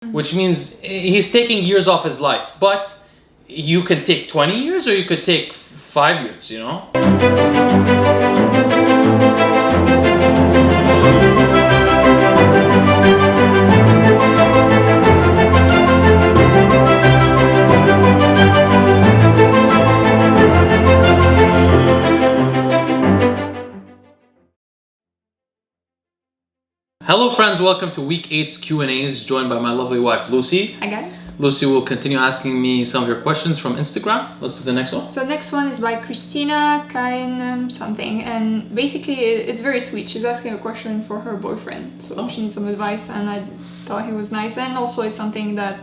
which means he's taking years off his life. But you could take 20 years or you could take 5 years, you know? Hello friends, welcome to week 8's Q&As, joined by my lovely wife Lucie. Hi guys. Lucie will continue asking me some of your questions from Instagram. Let's do the next one. So next one is by Christina Kain something, and basically it's very sweet. She's asking a question for her boyfriend, so she needs some advice, and I thought he was nice, and also it's something that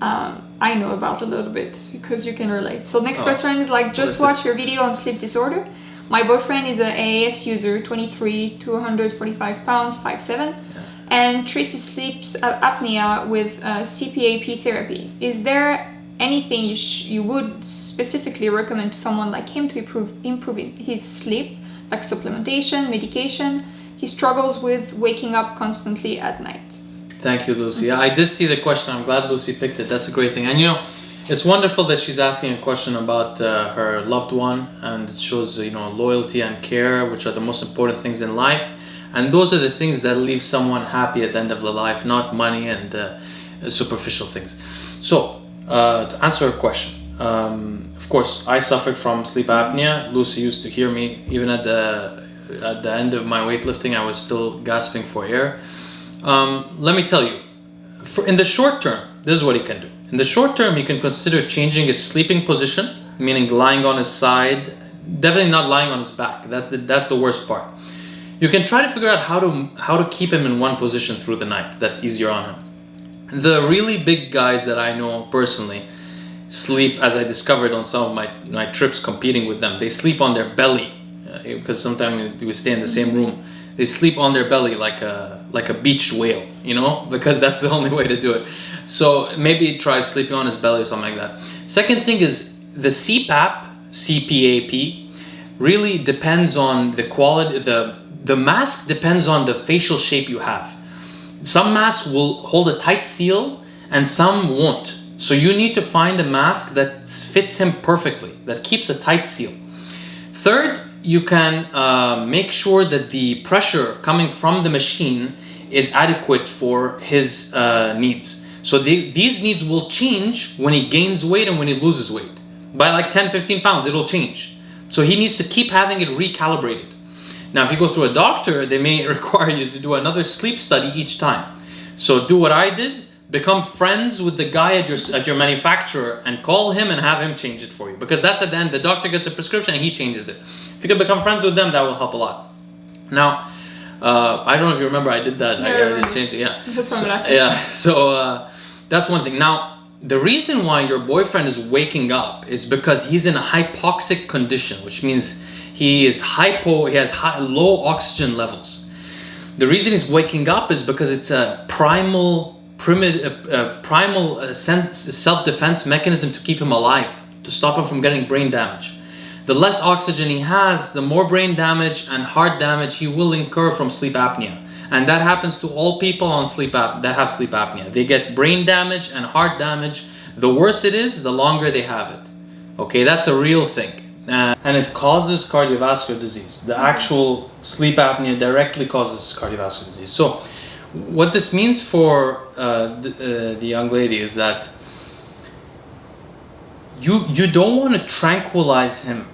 I know about a little bit because you can relate. So next question is like, just watch your video on sleep disorder. My boyfriend is an AAS user, 23, 245 pounds, 5'7", and treats his sleep apnea with CPAP therapy. Is there anything you would specifically recommend to someone like him to improve his sleep, like supplementation, medication? He struggles with waking up constantly at night. Thank you, Lucie. I did see the question. I'm glad Lucie picked it. That's a great thing. And you know, it's wonderful that she's asking a question about her loved one, and it shows, you know, loyalty and care, which are the most important things in life. And those are the things that leave someone happy at the end of the life, not money and superficial things. So, to answer her question, of course, I suffered from sleep apnea. Lucie used to hear me even at the end of my weightlifting. I was still gasping for air. Let me tell you, in the short term, this is what he can do. In the short term, he can consider changing his sleeping position, meaning lying on his side, definitely not lying on his back. That's the worst part. You can try to figure out how to keep him in one position through the night. That's easier on him. The really big guys that I know personally sleep, as I discovered on some of my trips competing with them, they sleep on their belly, because sometimes we stay in the same room. They sleep on their belly like a beached whale, you know, because that's the only way to do it. So maybe try sleeping on his belly or something like that. Second thing is the CPAP really depends on the quality. The mask depends on the facial shape you have. Some masks will hold a tight seal and some won't. So you need to find a mask that fits him perfectly, that keeps a tight seal. Third, you can make sure that the pressure coming from the machine is adequate for his needs. So these needs will change when he gains weight and when he loses weight. By like 10-15 pounds, it'll change. So he needs to keep having it recalibrated. Now, if you go through a doctor, they may require you to do another sleep study each time. So do what I did, become friends with the guy at your manufacturer and call him and have him change it for you. Because that's at the end, the doctor gets a prescription and he changes it. If you can become friends with them, that will help a lot. Now, I don't know if you remember, I did that. I did change it, yeah. So that's one thing. Now, the reason why your boyfriend is waking up is because he's in a hypoxic condition, which means he has low oxygen levels. The reason he's waking up is because it's a primal self-defense mechanism to keep him alive, to stop him from getting brain damage. The less oxygen he has, the more brain damage and heart damage he will incur from sleep apnea. And that happens to all people on that have sleep apnea. They get brain damage and heart damage. The worse it is, the longer they have it. Okay, that's a real thing. And it causes cardiovascular disease. The actual sleep apnea directly causes cardiovascular disease. So what this means for the young lady is that you don't want to tranquilize him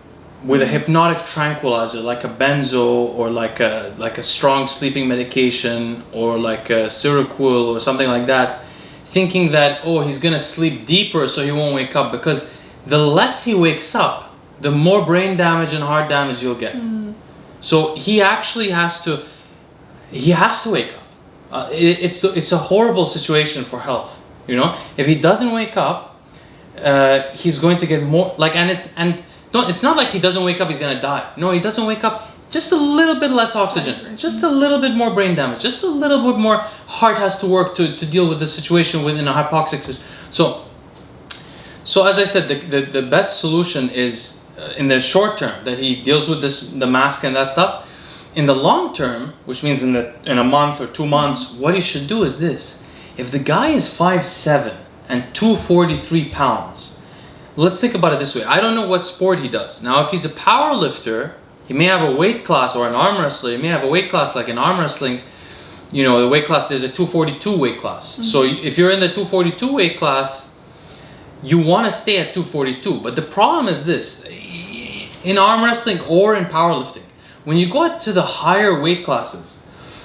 with a hypnotic tranquilizer like a benzo or like a strong sleeping medication or like a Seroquel or something like that, thinking that, oh, he's gonna sleep deeper so he won't wake up, because the less he wakes up, the more brain damage and heart damage you'll get. So he actually has to wake up. It's a horrible situation for health, you know. If he doesn't wake up, he's going to get more it's not like he doesn't wake up, he's gonna die. No, he doesn't wake up, just a little bit less oxygen, just a little bit more brain damage, just a little bit more heart has to work to deal with the situation within a hypoxic situation. So as I said, the best solution is in the short term that he deals with the mask and that stuff. In the long term, which means in a month or 2 months, what he should do is if the guy is 5'7" and 243 pounds, let's think about it this way. I don't know what sport he does. Now, if he's a power lifter, he may have a weight class, or an arm wrestler, he may have a weight class like in arm wrestling. You know, the weight class, there's a 242 weight class. So if you're in the 242 weight class, you want to stay at 242. But the problem is this, in arm wrestling or in powerlifting, when you go to the higher weight classes,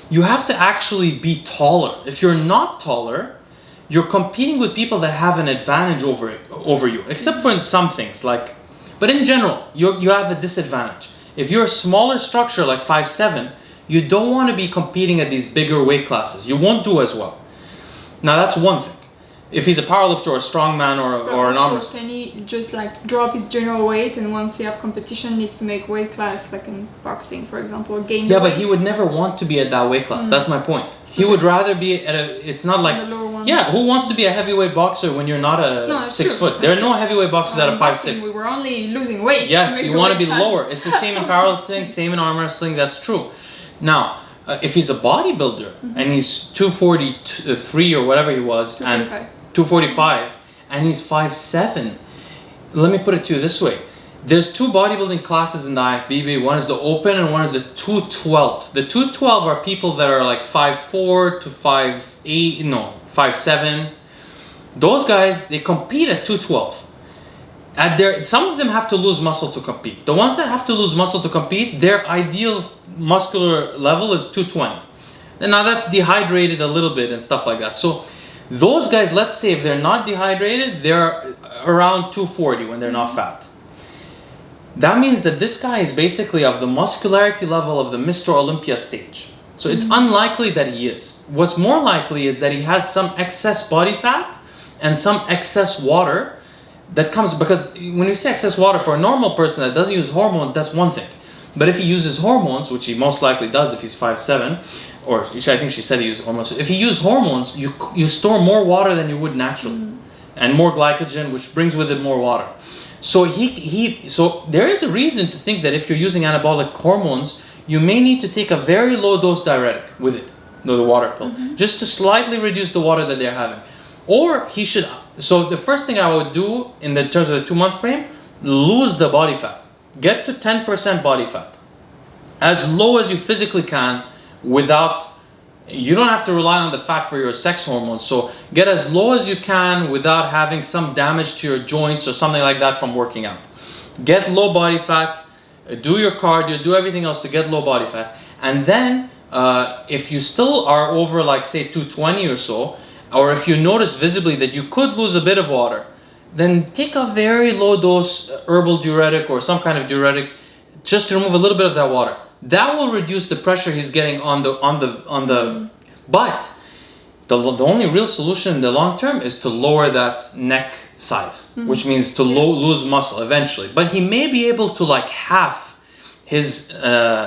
you have to actually be taller. If you're not taller, you're competing with people that have an advantage over you, except for in some things, but in general, you have a disadvantage. If you're a smaller structure like 5'7", you don't want to be competing at these bigger weight classes. You won't do as well. Now that's one thing. If he's a powerlifter or a strongman or an arm wrestler. Can he just like drop his general weight, and once you have competition, needs to make weight class, like in boxing, for example, or gain? Yeah, but he would never want to be at that weight class. That's my point. He would rather be at it's not like, yeah, who wants to be a heavyweight boxer when you're not a 6 foot? There are no heavyweight boxers that are 5'6". We were only losing weight. Yes, you want to be lower. It's the same in powerlifting, same in arm wrestling. That's true. Now, if he's a bodybuilder and he's 243 or whatever he was, and 245, and he's 5'7", let me put it to you this way. There's two bodybuilding classes in the IFBB. One is the open and one is the 212. The 212 are people that are like 5'4" to 5'8", no, 5'7". Those guys, they compete at 212. Some of them have to lose muscle to compete. The ones that have to lose muscle to compete, their ideal muscular level is 220. And now that's dehydrated a little bit and stuff like that. So those guys, let's say if they're not dehydrated, they're around 240 when they're not fat. That means that this guy is basically of the muscularity level of the Mr. Olympia stage. So it's unlikely that he is. What's more likely is that he has some excess body fat and some excess water that comes, because when you say excess water for a normal person that doesn't use hormones, that's one thing. But if he uses hormones, which he most likely does if he's 5'7", or I think she said he uses hormones. If you use hormones, you store more water than you would naturally, and more glycogen, which brings with it more water. So so there is a reason to think that if you're using anabolic hormones, you may need to take a very low dose diuretic with it, the water pill, just to slightly reduce the water that they're having. Or he should. So the first thing I would do in the terms of the 2-month frame, lose the body fat. Get to 10% body fat, as low as you physically can, without. You don't have to rely on the fat for your sex hormones. So get as low as you can without having some damage to your joints or something like that from working out. Get low body fat, do your cardio, do everything else to get low body fat. And then if you still are over, like say 220 or so, or if you notice visibly that you could lose a bit of water, then take a very low dose herbal diuretic or some kind of diuretic just to remove a little bit of that water. That will reduce the pressure he's getting on the. But the only real solution in the long term is to lower that neck size, which means to lose muscle eventually. But he may be able to like half his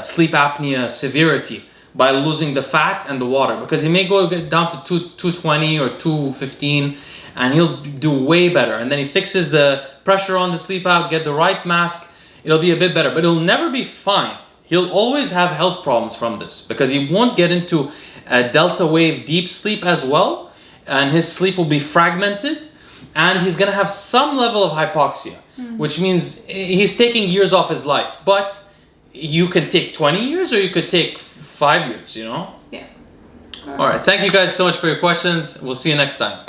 sleep apnea severity by losing the fat and the water, because he may get down to 220 or 215, and he'll do way better. And then he fixes the pressure on the sleep out, get the right mask, it'll be a bit better, but it'll never be fine. He'll always have health problems from this, because he won't get into a delta wave deep sleep as well, and his sleep will be fragmented, and he's gonna have some level of hypoxia, which means he's taking years off his life. But you can take 20 years or you could take 5 years, you know? Yeah. All right, thank you guys so much for your questions. We'll see you next time.